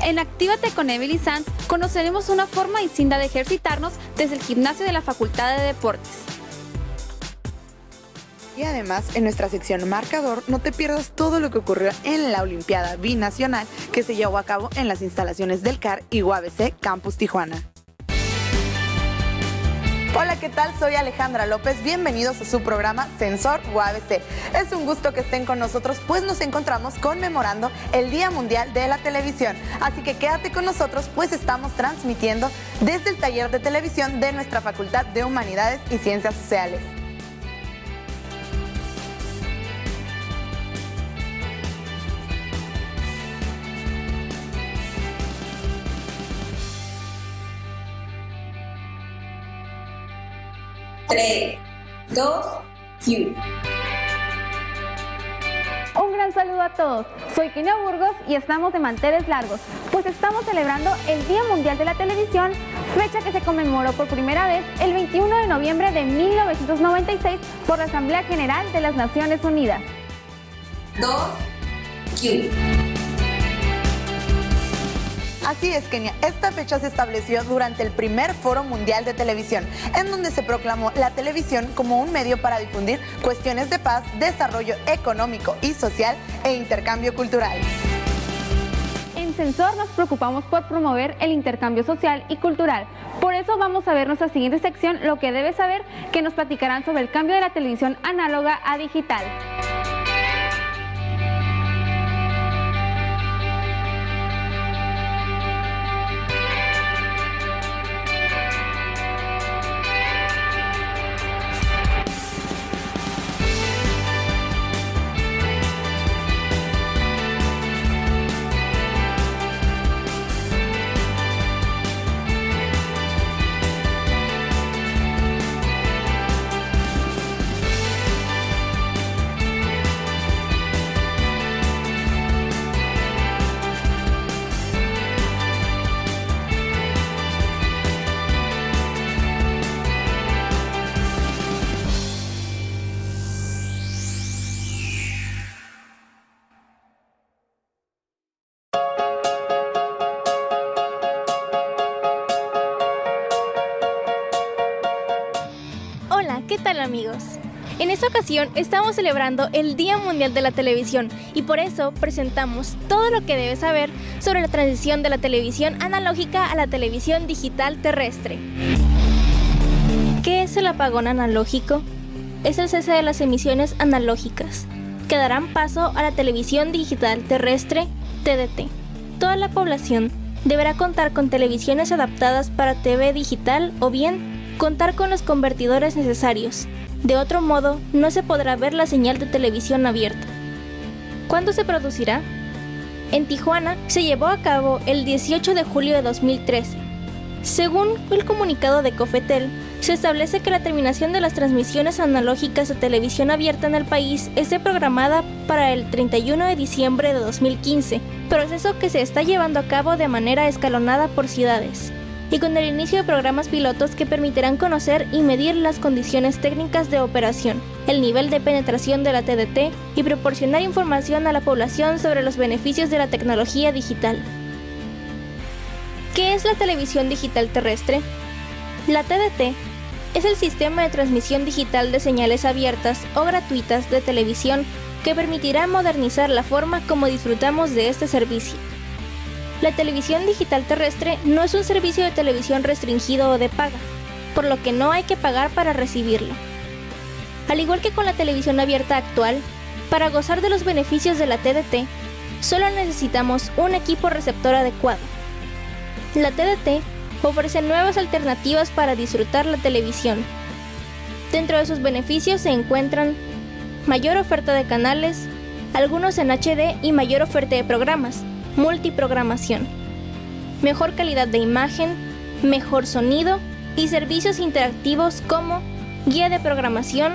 En Actívate con Emily Sanz conoceremos una forma distinta de ejercitarnos desde el gimnasio de la Facultad de Deportes. Y además, en nuestra sección Marcador, no te pierdas todo lo que ocurrió en la Olimpiada Binacional que se llevó a cabo en las instalaciones del CAR y UABC Campus Tijuana. Hola, ¿qué tal? Soy Alejandra López, bienvenidos a su programa Sensor UABC. Es un gusto que estén con nosotros, pues nos encontramos conmemorando el Día Mundial de la Televisión. Así que quédate con nosotros, pues estamos transmitiendo desde el taller de televisión de nuestra Facultad de Humanidades y Ciencias Sociales. Tres, dos, y 1. Un gran saludo a todos, soy Kenia Burgos y estamos de manteles largos, pues estamos celebrando el Día Mundial de la Televisión, fecha que se conmemoró por primera vez el 21 de noviembre de 1996 por la Asamblea General de las Naciones Unidas. 2, y 1. Así es, Kenia, esta fecha se estableció durante el primer Foro Mundial de Televisión, en donde se proclamó la televisión como un medio para difundir cuestiones de paz, desarrollo económico y social e intercambio cultural. En Sensor nos preocupamos por promover el intercambio social y cultural. Por eso vamos a ver nuestra siguiente sección, Lo que debes saber, que nos platicarán sobre el cambio de la televisión análoga a digital. ¿Qué tal, amigos? En esta ocasión estamos celebrando el Día Mundial de la Televisión y por eso presentamos todo lo que debes saber sobre la transición de la televisión analógica a la televisión digital terrestre. ¿Qué es el apagón analógico? Es el cese de las emisiones analógicas, que darán paso a la televisión digital terrestre, TDT. Toda la población deberá contar con televisiones adaptadas para TV digital o bien contar con los convertidores necesarios. De otro modo, no se podrá ver la señal de televisión abierta. ¿Cuándo se producirá? En Tijuana se llevó a cabo el 18 de julio de 2013. Según el comunicado de Cofetel, se establece que la terminación de las transmisiones analógicas de televisión abierta en el país esté programada para el 31 de diciembre de 2015, proceso que se está llevando a cabo de manera escalonada por ciudades, y con el inicio de programas pilotos que permitirán conocer y medir las condiciones técnicas de operación, el nivel de penetración de la TDT y proporcionar información a la población sobre los beneficios de la tecnología digital. ¿Qué es la televisión digital terrestre? La TDT es el sistema de transmisión digital de señales abiertas o gratuitas de televisión que permitirá modernizar la forma como disfrutamos de este servicio. La televisión digital terrestre no es un servicio de televisión restringido o de paga, por lo que no hay que pagar para recibirlo. Al igual que con la televisión abierta actual, para gozar de los beneficios de la TDT, solo necesitamos un equipo receptor adecuado. La TDT ofrece nuevas alternativas para disfrutar la televisión. Dentro de sus beneficios se encuentran mayor oferta de canales, algunos en HD y mayor oferta de programas, multiprogramación, mejor calidad de imagen, mejor sonido y servicios interactivos como guía de programación,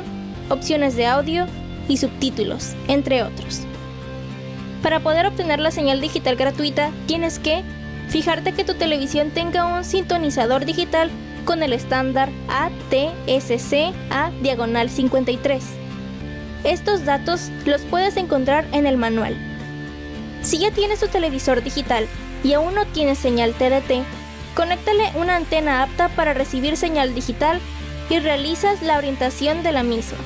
opciones de audio y subtítulos, entre otros. Para poder obtener la señal digital gratuita, tienes que fijarte que tu televisión tenga un sintonizador digital con el estándar ATSC-A/53. Estos datos los puedes encontrar en el manual. Si ya tienes tu televisor digital y aún no tienes señal TDT, conéctale una antena apta para recibir señal digital y realizas la orientación de la misma.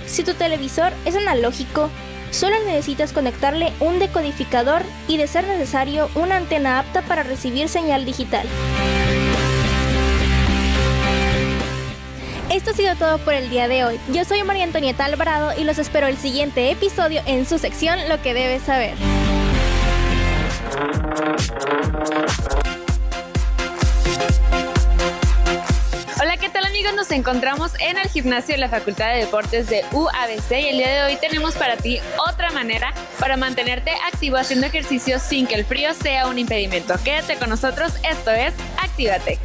Si tu televisor es analógico, solo necesitas conectarle un decodificador y, de ser necesario, una antena apta para recibir señal digital. Esto ha sido todo por el día de hoy. Yo soy María Antonieta Alvarado y los espero el siguiente episodio en su sección Lo que debes saber. Hola, ¿qué tal amigos? Nos encontramos en el gimnasio de la Facultad de Deportes de UABC y el día de hoy tenemos para ti otra manera para mantenerte activo haciendo ejercicio sin que el frío sea un impedimento. Quédate con nosotros, esto es Actívate.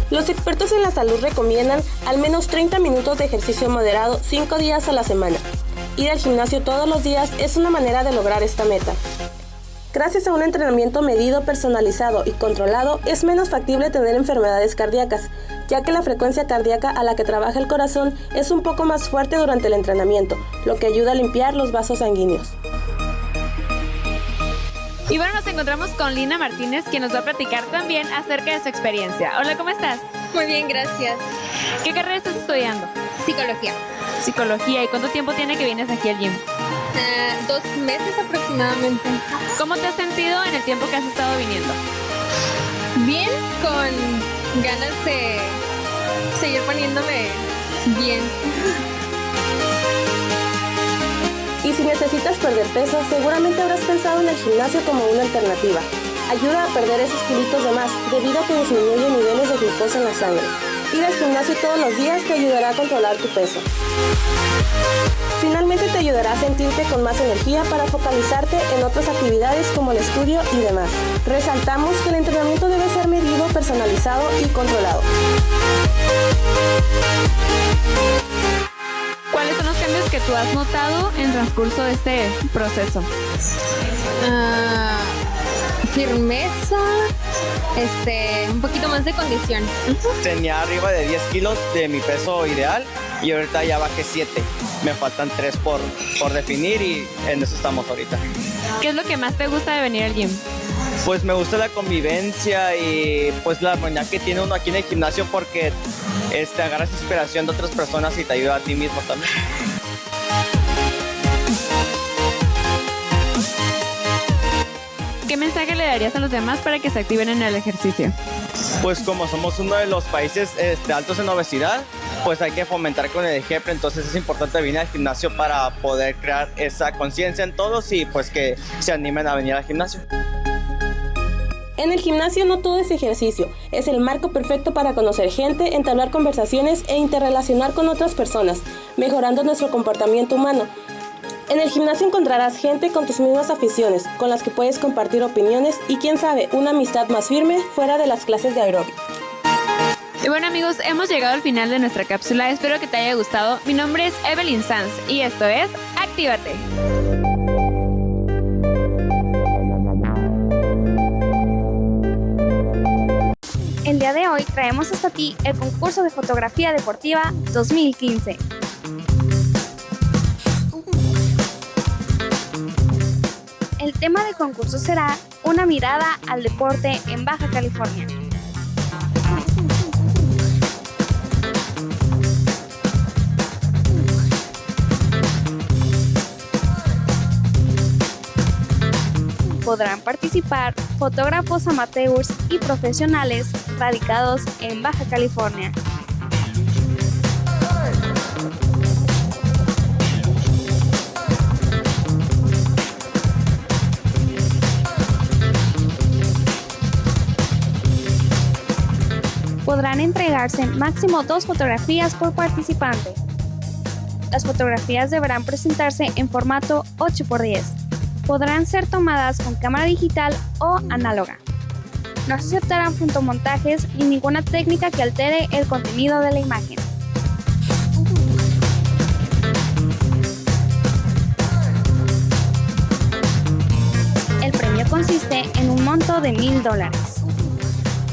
Los expertos en la salud recomiendan al menos 30 minutos de ejercicio moderado 5 días a la semana. Ir al gimnasio todos los días es una manera de lograr esta meta. Gracias a un entrenamiento medido, personalizado y controlado, es menos factible tener enfermedades cardíacas, ya que la frecuencia cardíaca a la que trabaja el corazón es un poco más fuerte durante el entrenamiento, lo que ayuda a limpiar los vasos sanguíneos. Y bueno, nos encontramos con Lina Martínez, quien nos va a platicar también acerca de su experiencia. Hola, ¿cómo estás? Muy bien, gracias. ¿Qué carrera estás estudiando? Psicología. Psicología. ¿Y cuánto tiempo tiene que vienes aquí al gym? 2 meses aproximadamente. ¿Cómo te has sentido en el tiempo que has estado viniendo? Bien, con ganas de seguir poniéndome bien. Y si necesitas perder peso, seguramente habrás pensado en el gimnasio como una alternativa. Ayuda a perder esos kilitos de más, debido a que disminuye niveles de glucosa en la sangre. Ir al gimnasio todos los días te ayudará a controlar tu peso. Finalmente te ayudará a sentirte con más energía para focalizarte en otras actividades como el estudio y demás. Resaltamos que el entrenamiento debe ser medido, personalizado y controlado. ¿Cuáles son los cambios que tú has notado en el transcurso de este proceso? Firmeza, un poquito más de condición. Tenía arriba de 10 kilos de mi peso ideal y ahorita ya bajé 7. Me faltan 3 por definir y en eso estamos ahorita. ¿Qué es lo que más te gusta de venir al gym? Pues me gusta la convivencia y pues la armonía que tiene uno aquí en el gimnasio porque agarras inspiración de otras personas y te ayuda a ti mismo también. ¿Qué mensaje le darías a los demás para que se activen en el ejercicio? Pues como somos uno de los países altos en obesidad, pues hay que fomentar con el ejemplo, entonces es importante venir al gimnasio para poder crear esa conciencia en todos y pues que se animen a venir al gimnasio. En el gimnasio no todo es ejercicio, es el marco perfecto para conocer gente, entablar conversaciones e interrelacionar con otras personas, mejorando nuestro comportamiento humano. En el gimnasio encontrarás gente con tus mismas aficiones, con las que puedes compartir opiniones y, quién sabe, una amistad más firme fuera de las clases de aeróbic. Y bueno amigos, hemos llegado al final de nuestra cápsula, espero que te haya gustado. Mi nombre es Evelyn Sanz y esto es Actívate. El día de hoy traemos hasta ti el concurso de fotografía deportiva 2015. El tema del concurso será una mirada al deporte en Baja California. Podrán participar fotógrafos amateurs y profesionales radicados en Baja California. Podrán entregarse máximo 2 fotografías por participante. Las fotografías deberán presentarse en formato 8x10. Podrán ser tomadas con cámara digital o análoga. No se aceptarán fotomontajes ni ninguna técnica que altere el contenido de la imagen. El premio consiste en un monto de $1,000.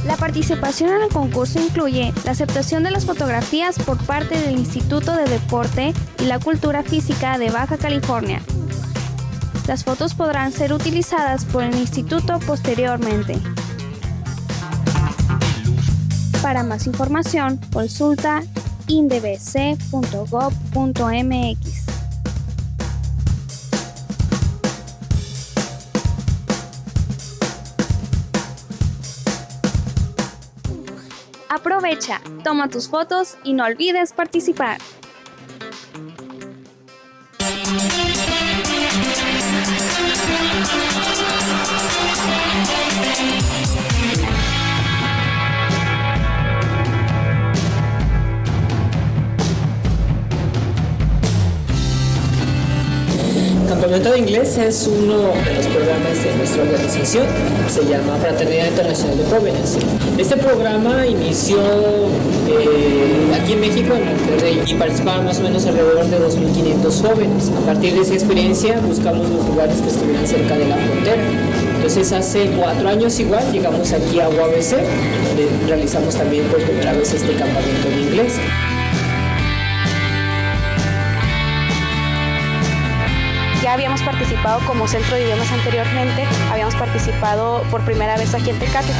La participación en el concurso incluye la aceptación de las fotografías por parte del Instituto de Deporte y la Cultura Física de Baja California, Las fotos podrán ser utilizadas por el instituto posteriormente. Para más información, consulta indbc.gov.mx. Aprovecha, toma tus fotos y no olvides participar. Campamento de Inglés es uno de los programas de nuestra organización, se llama Fraternidad Internacional de Jóvenes. Este programa inició aquí en México, en Monterrey, y participaban más o menos alrededor de 2.500 jóvenes. A partir de esa experiencia buscamos los lugares que estuvieran cerca de la frontera. Entonces hace 4 años igual llegamos aquí a UABC, donde realizamos también por primera vez este campamento de inglés. Ya habíamos participado como centro de idiomas anteriormente, habíamos participado por primera vez aquí en Tecate.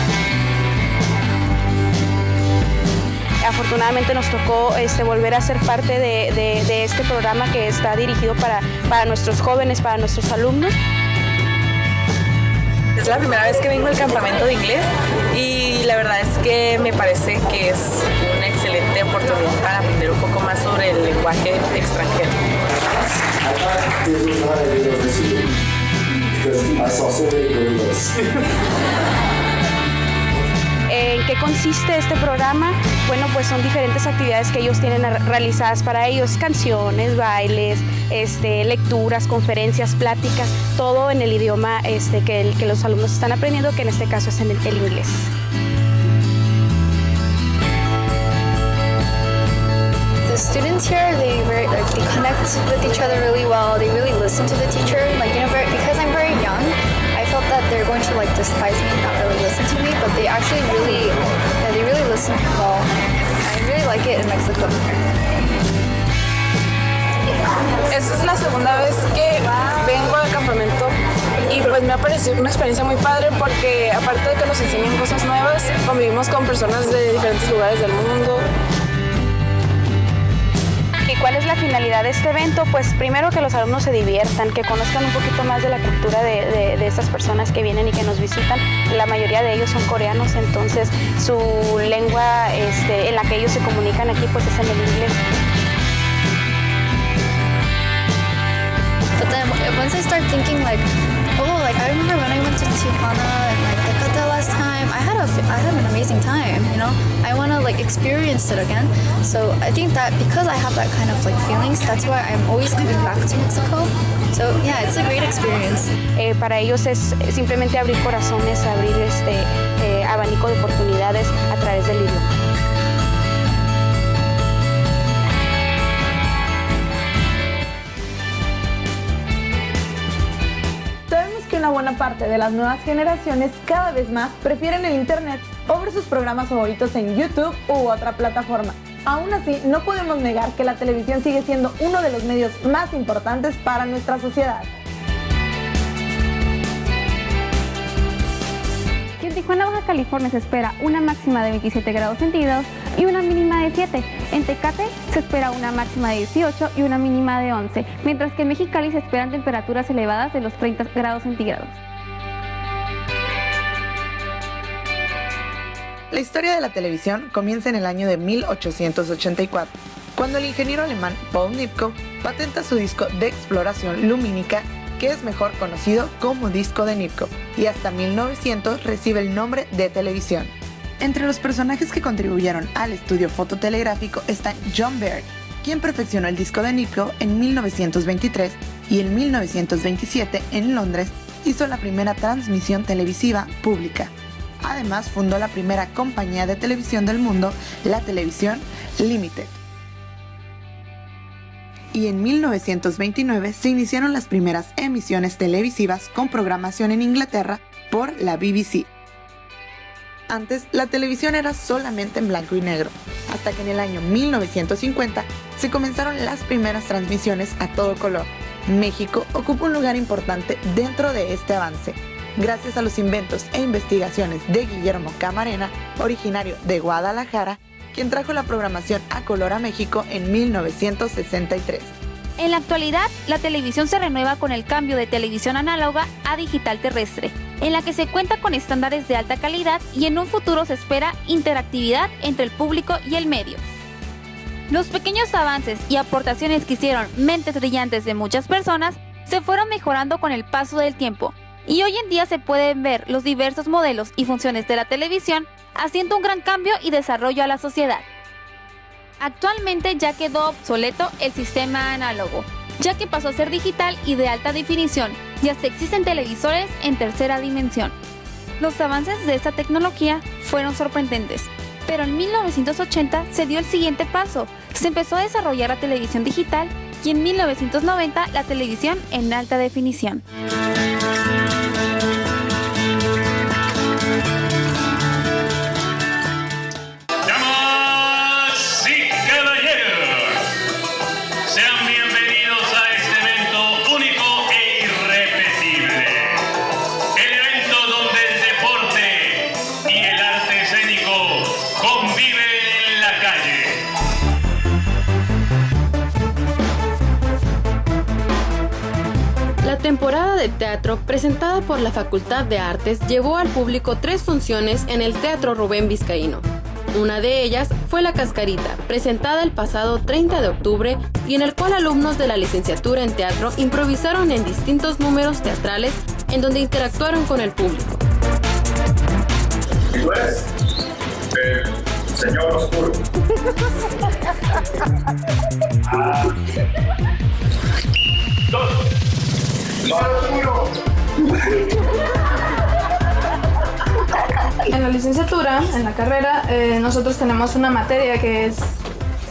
Afortunadamente nos tocó volver a ser parte de este programa que está dirigido para nuestros jóvenes, para nuestros alumnos. Es la primera vez que vengo al campamento de inglés y la verdad es que me parece que es una excelente oportunidad para aprender un poco más sobre el lenguaje extranjero. ¿En qué consiste este programa? Bueno, pues son diferentes actividades que ellos tienen realizadas para ellos, canciones, bailes, lecturas, conferencias, pláticas, todo en el idioma que los alumnos están aprendiendo, que en este caso es en el inglés. The students here, they connect with each other really well. They really listen to the teacher. Because I'm very young, I felt that they're going to despise me and not really listen to me, but they actually really listen well. I really like it in Mexico. Esta es la segunda vez que vengo al campamento y pues me ha parecido una experiencia muy padre porque aparte de que nos enseñan cosas nuevas, convivimos con personas de diferentes lugares del mundo. ¿Y cuál es la finalidad de este evento? Pues primero que los alumnos se diviertan, que conozcan un poquito más de la cultura de estas personas que vienen y que nos visitan. La mayoría de ellos son coreanos, entonces su lengua en la que ellos se comunican aquí pues es en el inglés. But then once I start thinking I remember when I went to Tijuana and Tecate last time, I had an amazing time, I want to experience it again. So I think that because I have that kind of feelings, that's why I'm always coming back to Mexico. So yeah, it's a great experience. Para ellos es simplemente abrir corazones, abrir abanico de oportunidades a través del idioma. Una buena parte de las nuevas generaciones cada vez más prefieren el internet o ver sus programas favoritos en YouTube u otra plataforma. Aún así, no podemos negar que la televisión sigue siendo uno de los medios más importantes para nuestra sociedad. En Tijuana, Baja California, se espera una máxima de 27 grados centígrados y una mínima de 7. En Tecate se espera una máxima de 18 y una mínima de 11, mientras que en Mexicali se esperan temperaturas elevadas de los 30 grados centígrados. La historia de la televisión comienza en el año de 1884, cuando el ingeniero alemán Paul Nipkow patenta su disco de exploración lumínica, que es mejor conocido como disco de Nipkow, y hasta 1900 recibe el nombre de televisión. Entre los personajes que contribuyeron al estudio fototelegráfico está John Baird, quien perfeccionó el disco de Nipkow en 1923 y en 1927 en Londres hizo la primera transmisión televisiva pública. Además, fundó la primera compañía de televisión del mundo, la Televisión Limited. Y en 1929 se iniciaron las primeras emisiones televisivas con programación en Inglaterra por la BBC. Antes, la televisión era solamente en blanco y negro, hasta que en el año 1950 se comenzaron las primeras transmisiones a todo color, México ocupa un lugar importante dentro de este avance, gracias a los inventos e investigaciones de Guillermo Camarena, originario de Guadalajara, quien trajo la programación a color a México en 1963. En la actualidad, la televisión se renueva con el cambio de televisión análoga a digital terrestre, en la que se cuenta con estándares de alta calidad y en un futuro se espera interactividad entre el público y el medio. Los pequeños avances y aportaciones que hicieron mentes brillantes de muchas personas se fueron mejorando con el paso del tiempo, y hoy en día se pueden ver los diversos modelos y funciones de la televisión haciendo un gran cambio y desarrollo a la sociedad. Actualmente ya quedó obsoleto el sistema análogo, ya que pasó a ser digital y de alta definición, y hasta existen televisores en tercera dimensión. Los avances de esta tecnología fueron sorprendentes, pero en 1980 se dio el siguiente paso, se empezó a desarrollar la televisión digital y en 1990 la televisión en alta definición. La temporada de teatro presentada por la Facultad de Artes llevó al público 3 funciones en el Teatro Rubén Vizcaíno. Una de ellas fue La Cascarita, presentada el pasado 30 de octubre y en el cual alumnos de la licenciatura en teatro improvisaron en distintos números teatrales en donde interactuaron con el público. ¿Y tú eres? El señor oscuro. En la licenciatura, en la carrera, nosotros tenemos una materia que es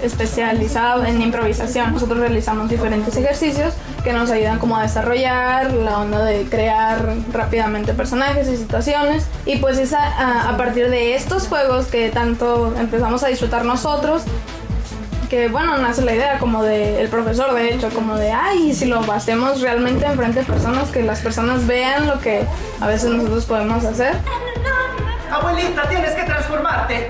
especializada en improvisación. Nosotros realizamos diferentes ejercicios que nos ayudan como a desarrollar la onda de crear rápidamente personajes y situaciones. Y pues es a partir de estos juegos que tanto empezamos a disfrutar nosotros, que bueno, nace la idea como del profesor, de hecho, como de, ay, si lo hacemos realmente enfrente de personas, que las personas vean lo que a veces nosotros podemos hacer. Abuelita, tienes que transformarte.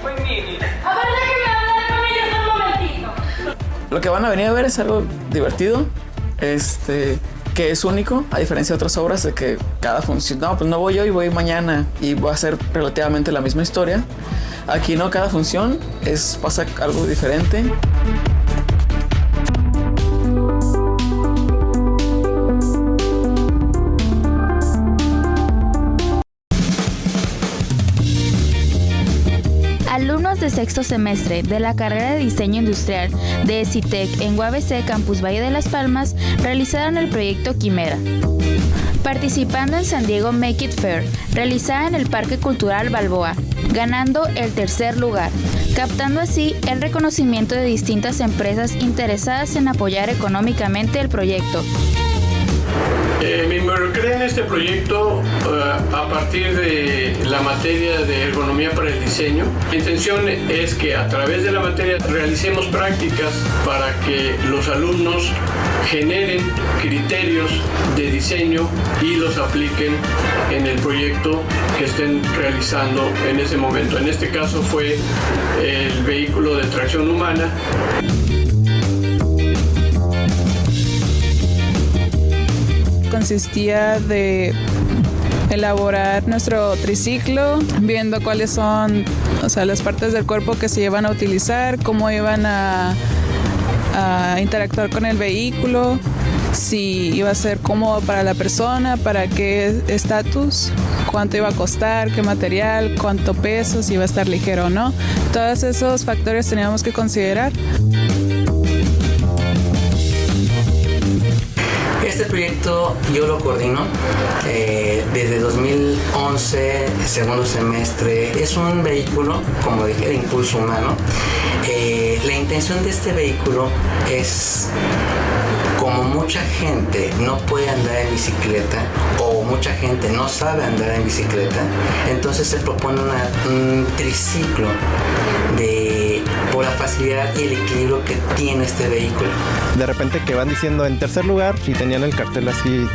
Muy mini. A ver, déjenme hablar con ellos un momentito. Lo que van a venir a ver es algo divertido, que es único, a diferencia de otras obras de que cada función, no, pues no voy hoy, voy mañana y voy a hacer relativamente la misma historia. Aquí no, cada función pasa algo diferente. Alumnos de sexto semestre de la carrera de Diseño Industrial de ESITEC en UABC Campus Valle de Las Palmas realizaron el proyecto Quimera, participando en San Diego Make It Fair, realizada en el Parque Cultural Balboa, ganando el 3er lugar, captando así el reconocimiento de distintas empresas interesadas en apoyar económicamente el proyecto. Me involucré en este proyecto a partir de la materia de ergonomía para el diseño. La intención es que a través de la materia realicemos prácticas para que los alumnos generen criterios de diseño y los apliquen en el proyecto que estén realizando en ese momento. En este caso fue el vehículo de tracción humana. Consistía de elaborar nuestro triciclo, viendo cuáles son, las partes del cuerpo que se iban a utilizar, cómo iban a interactuar con el vehículo, si iba a ser cómodo para la persona, para qué estatus, cuánto iba a costar, qué material, cuánto peso, si iba a estar ligero o no. Todos esos factores teníamos que considerar. Este proyecto yo lo coordino desde 2011, segundo semestre. Es un vehículo, como dije, de impulso humano. La intención de este vehículo es, como mucha gente no puede andar en bicicleta o mucha gente no sabe andar en bicicleta, entonces se propone un triciclo por la facilidad y el equilibrio que tiene este vehículo. De repente que van diciendo en tercer lugar y tenían el cartel así,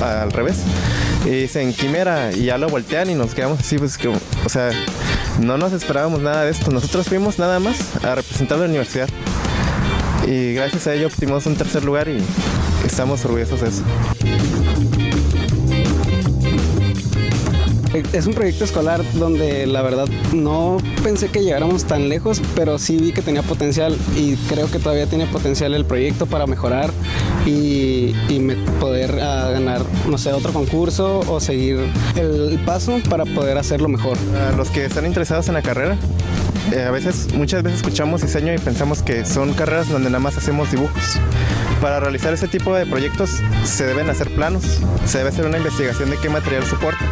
al revés. Y dicen Quimera y ya lo voltean y nos quedamos así, pues que, o sea, no nos esperábamos nada de esto. Nosotros fuimos nada más a representar la universidad. Y gracias a ello obtuvimos un tercer lugar y estamos orgullosos de eso. Es un proyecto escolar donde la verdad no pensé que llegáramos tan lejos, pero sí vi que tenía potencial y creo que todavía tiene potencial el proyecto para mejorar y poder ganar, no sé, otro concurso o seguir el paso para poder hacerlo mejor. A los que están interesados en la carrera, muchas veces escuchamos diseño y pensamos que son carreras donde nada más hacemos dibujos. Para realizar ese tipo de proyectos se deben hacer planos, se debe hacer una investigación de qué material soporta.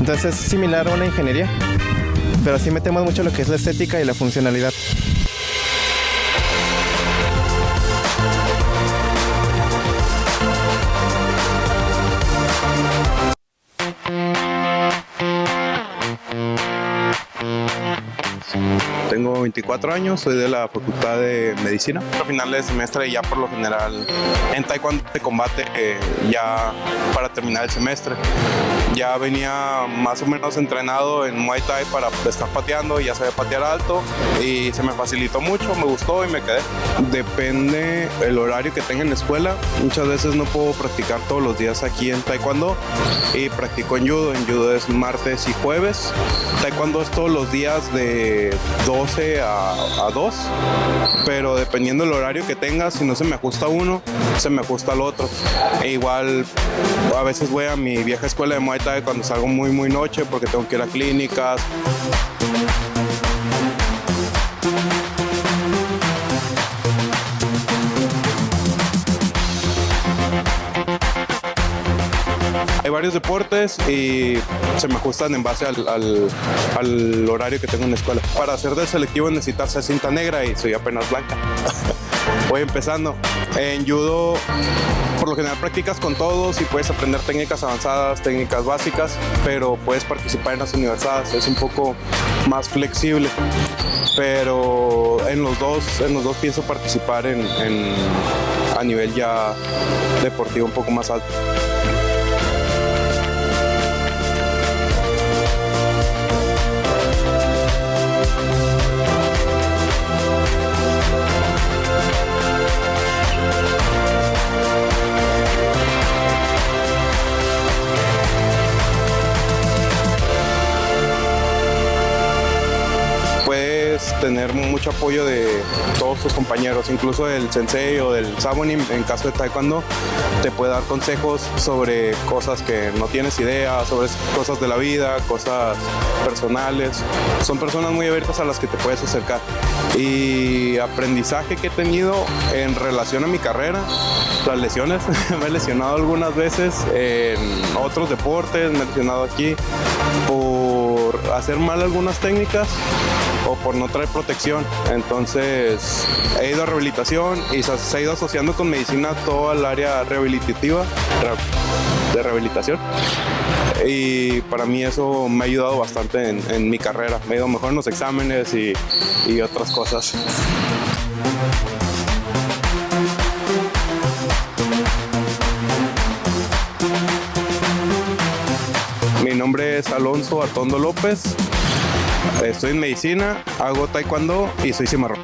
Entonces es similar a una ingeniería, pero sí metemos mucho lo que es la estética y la funcionalidad. Tengo 24 años, soy de la Facultad de Medicina. A finales de semestre ya por lo general en Taekwondo de combate ya para terminar el semestre. Ya venía más o menos entrenado en Muay Thai para estar pateando, ya sabía patear alto y se me facilitó mucho, me gustó y me quedé. Depende el horario que tenga en la escuela. Muchas veces no puedo practicar todos los días aquí en Taekwondo y practico en Judo. En Judo es martes y jueves. Taekwondo es todos los días de 12 a 2, pero dependiendo del horario que tenga, si no se me ajusta uno, se me ajusta al otro. E igual a veces voy a mi vieja escuela de Muay Thai cuando salgo muy noche porque tengo que ir a clínicas. Hay varios deportes y se me ajustan en base al horario que tengo en la escuela. Para ser del selectivo necesitas ser cinta negra y soy apenas blanca. Voy empezando. En Judo por lo general practicas con todos y puedes aprender técnicas avanzadas, técnicas básicas, pero puedes participar en las universidades, es un poco más flexible. Pero en los dos pienso participar a nivel ya deportivo un poco más alto. Tener mucho apoyo de todos tus compañeros, incluso del sensei o del sabonim en caso de taekwondo, te puede dar consejos sobre cosas que no tienes idea, sobre cosas de la vida, cosas personales. Son personas muy abiertas a las que te puedes acercar. Y aprendizaje que he tenido en relación a mi carrera, las lesiones. Me he lesionado algunas veces en otros deportes, me he lesionado aquí por hacer mal algunas técnicas o por no traer protección. Entonces he ido a rehabilitación y se ha ido asociando con medicina toda el área rehabilitativa de rehabilitación, y para mí eso me ha ayudado bastante en mi carrera. Me ha ido mejor en los exámenes y otras cosas. Mi nombre es Alonso Atondo López. Estoy en medicina, hago taekwondo y soy cimarrón.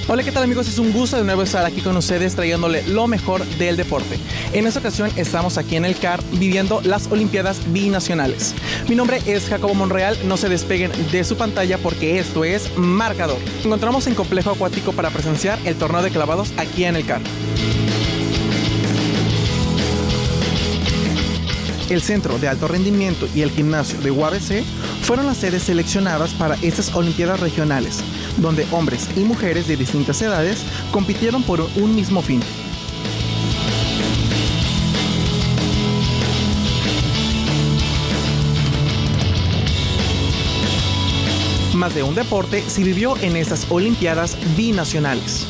Hola, ¿qué tal amigos? Es un gusto de nuevo estar aquí con ustedes trayéndole lo mejor del deporte. En esta ocasión estamos aquí en el CAR viviendo las Olimpiadas Binacionales. Mi nombre es Jacobo Monreal, no se despeguen de su pantalla porque esto es Marcador. Nos encontramos en Complejo Acuático para presenciar el torneo de clavados aquí en el CAR. El Centro de Alto Rendimiento y el Gimnasio de UABC fueron las sedes seleccionadas para estas Olimpiadas Regionales, donde hombres y mujeres de distintas edades compitieron por un mismo fin. Más de un deporte se vivió en estas Olimpiadas Binacionales.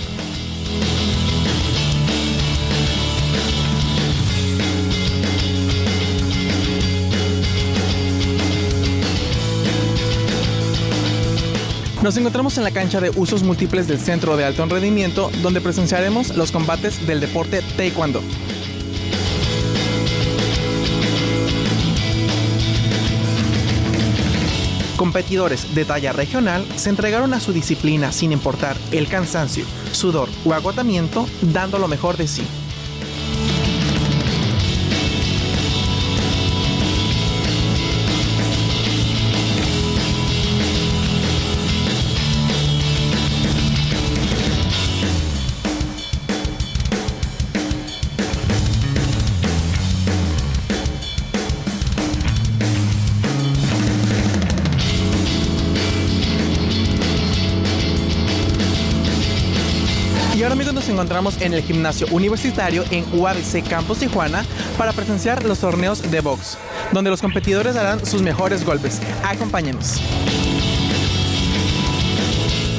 Nos encontramos en la cancha de usos múltiples del Centro de Alto Rendimiento, donde presenciaremos los combates del deporte Taekwondo. Competidores de talla regional se entregaron a su disciplina sin importar el cansancio, sudor o agotamiento, dando lo mejor de sí. Y ahora, amigos, nos encontramos en el gimnasio universitario en UABC Campus Tijuana para presenciar los torneos de box, donde los competidores darán sus mejores golpes. Acompáñenos.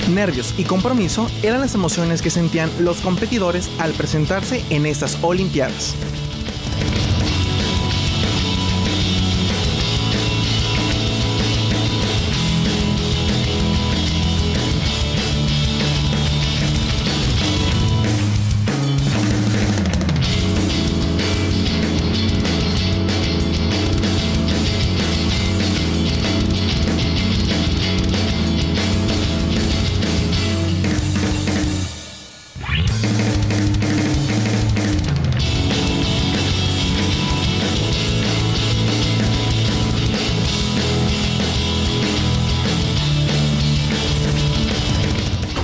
Nervios y compromiso eran las emociones que sentían los competidores al presentarse en estas Olimpiadas.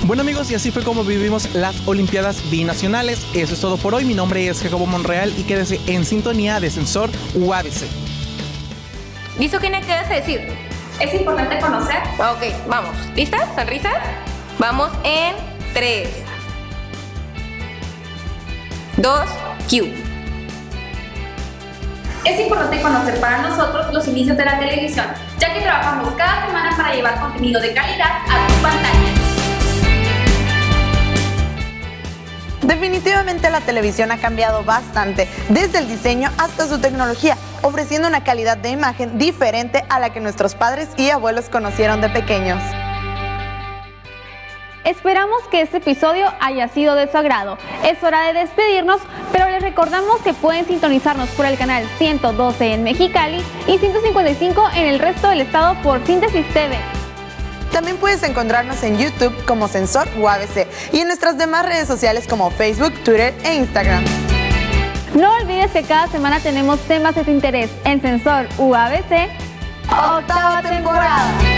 Bueno, amigos, y así fue como vivimos las Olimpiadas Binacionales. Eso es todo por hoy. Mi nombre es Jacobo Monreal y quédese en sintonía de Sensor UABC. ¿Listo, Kenia? ¿Qué vas a decir? Es importante conocer. Ok, vamos. ¿Listas? ¿Sonrisas? Vamos en 3, 2, Q. Es importante conocer para nosotros los inicios de la televisión, ya que trabajamos cada semana para llevar contenido de calidad a tu pantalla. Definitivamente la televisión ha cambiado bastante, desde el diseño hasta su tecnología, ofreciendo una calidad de imagen diferente a la que nuestros padres y abuelos conocieron de pequeños. Esperamos que este episodio haya sido de su agrado. Es hora de despedirnos, pero les recordamos que pueden sintonizarnos por el canal 112 en Mexicali y 155 en el resto del estado por Síntesis TV. También puedes encontrarnos en YouTube como Sensor UABC y en nuestras demás redes sociales como Facebook, Twitter e Instagram. No olvides que cada semana tenemos temas de tu interés en Sensor UABC, octava temporada.